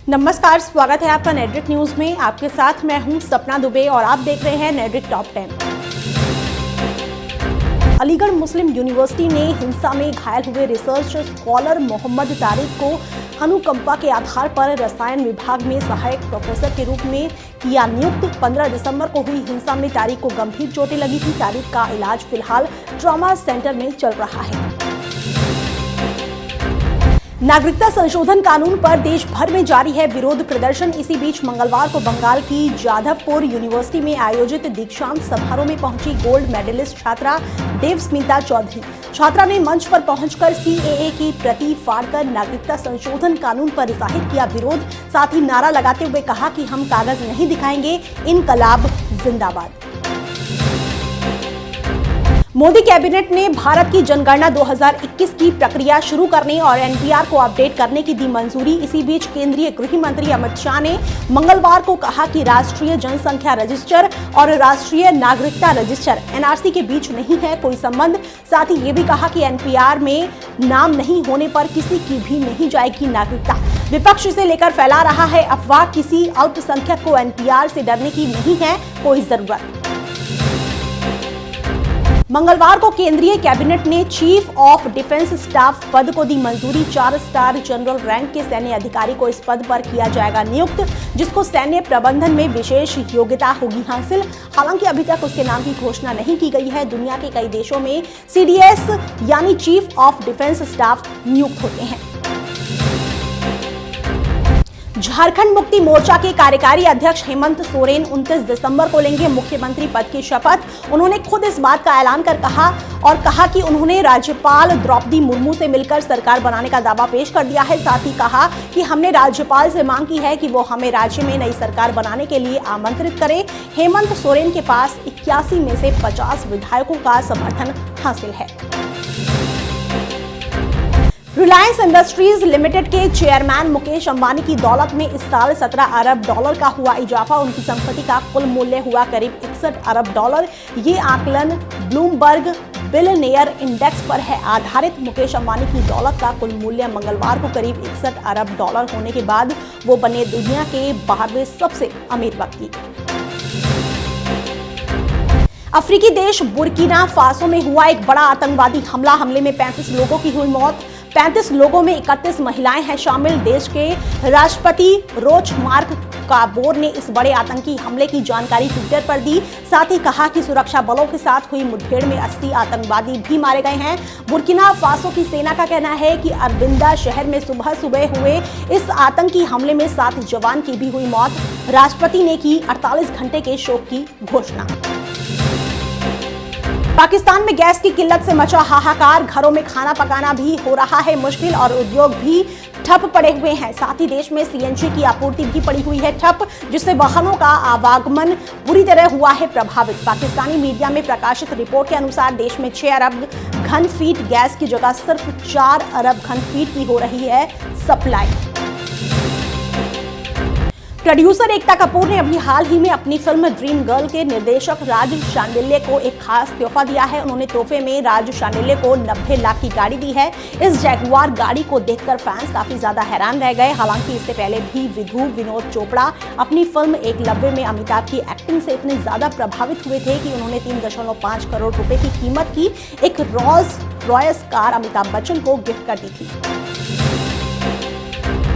नमस्कार, स्वागत है आपका नेटरिक न्यूज में। आपके साथ मैं हूं सपना दुबे और आप देख रहे हैं नेटरिक टॉप 10। अलीगढ़ मुस्लिम यूनिवर्सिटी ने हिंसा में घायल हुए रिसर्च स्कॉलर मोहम्मद तारिक को अनुकंपा के आधार पर रसायन विभाग में सहायक प्रोफेसर के रूप में किया नियुक्त। 15 दिसंबर को हुई हिंसा में तारिक को गंभीर चोटें लगी थी। तारिक का इलाज फिलहाल ट्रॉमा सेंटर में चल रहा है। नागरिकता संशोधन कानून पर देश भर में जारी है विरोध प्रदर्शन। इसी बीच मंगलवार को बंगाल की जाधवपुर यूनिवर्सिटी में आयोजित दीक्षांत समारोह में पहुंची गोल्ड मेडलिस्ट छात्रा देवस्मिता चौधरी। छात्रा ने मंच पर पहुंचकर सीएए की प्रति फाड़कर नागरिकता संशोधन कानून पर जाहिर किया विरोध। साथ ही नारा लगाते हुए कहा कि हम कागज नहीं दिखाएंगे, इनकलाब जिंदाबाद। मोदी कैबिनेट ने भारत की जनगणना 2021 की प्रक्रिया शुरू करने और एनपीआर को अपडेट करने की दी मंजूरी। इसी बीच केंद्रीय गृह मंत्री अमित शाह ने मंगलवार को कहा कि राष्ट्रीय जनसंख्या रजिस्टर और राष्ट्रीय नागरिकता रजिस्टर एनआरसी के बीच नहीं है कोई संबंध। साथ ही ये भी कहा कि एनपीआर में नाम नहीं होने पर किसी की भी नहीं जाएगी नागरिकता। विपक्ष इसे लेकर फैला रहा है अफवाह। किसी अल्पसंख्यक को एनपीआर से डरने की नहीं है कोई जरूरत। मंगलवार को केंद्रीय कैबिनेट ने चीफ ऑफ डिफेंस स्टाफ पद को दी मंजूरी। 4 स्टार जनरल रैंक के सैन्य अधिकारी को इस पद पर किया जाएगा नियुक्त, जिसको सैन्य प्रबंधन में विशेष योग्यता होगी हासिल। हालांकि अभी तक उसके नाम की घोषणा नहीं की गई है। दुनिया के कई देशों में सीडीएस यानी चीफ ऑफ डिफेंस स्टाफ नियुक्त होते हैं। झारखंड मुक्ति मोर्चा के कार्यकारी अध्यक्ष हेमंत सोरेन 29 दिसंबर को लेंगे मुख्यमंत्री पद की शपथ। उन्होंने खुद इस बात का ऐलान कर कहा कि उन्होंने राज्यपाल द्रौपदी मुर्मू से मिलकर सरकार बनाने का दावा पेश कर दिया है। साथ ही कहा कि हमने राज्यपाल से मांग की है कि वो हमें राज्य में नई सरकार बनाने के लिए आमंत्रित करें। हेमंत सोरेन के पास 81 में से 50 विधायकों का समर्थन हासिल है। रिलायंस इंडस्ट्रीज लिमिटेड के चेयरमैन मुकेश अंबानी की दौलत में इस साल 17 अरब डॉलर का हुआ इजाफा। उनकी संपत्ति का कुल मूल्य हुआ करीब 61 अरब डॉलर। ये आकलन ब्लूमबर्ग बिलियनियर इंडेक्स पर है आधारित। मुकेश अंबानी की दौलत का कुल मूल्य मंगलवार को करीब 61 अरब डॉलर होने के बाद वो बने दुनिया के 12वें सबसे अमीर व्यक्ति। अफ्रीकी देश बुर्किना फासो में हुआ एक बड़ा आतंकवादी हमले में 35 लोगों की हुई मौत। 35 लोगों में 31 महिलाएं हैं शामिल। देश के राष्ट्रपति रोच मार्क काबोर ने इस बड़े आतंकी हमले की जानकारी ट्विटर पर दी। साथ ही कहा कि सुरक्षा बलों के साथ हुई मुठभेड़ में 80 आतंकवादी भी मारे गए हैं। बुर्किना फासो की सेना का कहना है कि अरबिंदा शहर में सुबह हुए इस आतंकी हमले में 7 जवान की भी हुई मौत। राष्ट्रपति ने की 48 घंटे के शोक की घोषणा। पाकिस्तान में गैस की किल्लत से मचा हाहाकार। घरों में खाना पकाना भी हो रहा है मुश्किल और उद्योग भी ठप पड़े हुए हैं। साथ ही देश में सीएनजी की आपूर्ति भी पड़ी हुई है ठप, जिससे वाहनों का आवागमन बुरी तरह हुआ है प्रभावित। पाकिस्तानी मीडिया में प्रकाशित रिपोर्ट के अनुसार देश में 6 अरब घन फीट गैस की जगह सिर्फ 4 अरब घन फीट की हो रही है सप्लाई। प्रोड्यूसर एकता कपूर ने अभी हाल ही में अपनी फिल्म ड्रीम गर्ल के निर्देशक राज शांडिल्य को एक खास तोहफा दिया है। उन्होंने तोहफे में राज शांडिल्य को 90 लाख की गाड़ी दी है। इस जैगुआर गाड़ी को देखकर फैंस काफी ज्यादा हैरान रह गए। हालांकि इससे पहले भी विधु विनोद चोपड़ा अपनी फिल्म एकलव्य में अमिताभ की एक्टिंग से इतने ज्यादा प्रभावित हुए थे कि उन्होंने 3.5 करोड़ रुपए की कीमत की एक Rolls Royce car Amitabh Bachchan को गिफ्ट कर दी थी।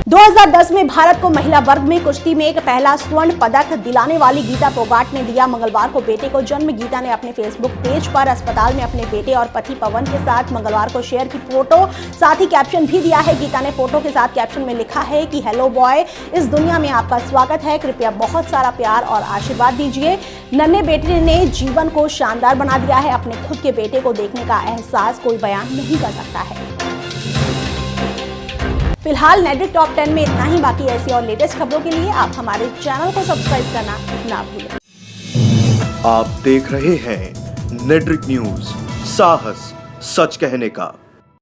2010 में भारत को महिला वर्ग में कुश्ती में एक पहला स्वर्ण पदक दिलाने वाली गीता फोगाट ने दिया मंगलवार को बेटे को जन्म। गीता ने अपने फेसबुक पेज पर अस्पताल में अपने बेटे और पति पवन के साथ मंगलवार को शेयर की फोटो, साथ ही कैप्शन भी दिया है। गीता ने फोटो के साथ कैप्शन में लिखा है कि हेलो बॉय, इस दुनिया में आपका स्वागत है, कृपया बहुत सारा प्यार और आशीर्वाद दीजिए। नन्हे बेटे ने जीवन को शानदार बना दिया है। अपने खुद के बेटे को देखने का एहसास कोई बयान नहीं कर सकता है। फिलहाल नेटरिक टॉप 10 में इतना ही। बाकी ऐसी और लेटेस्ट खबरों के लिए आप हमारे चैनल को सब्सक्राइब करना ना भूलें। आप देख रहे हैं नेटरिक न्यूज, साहस सच कहने का।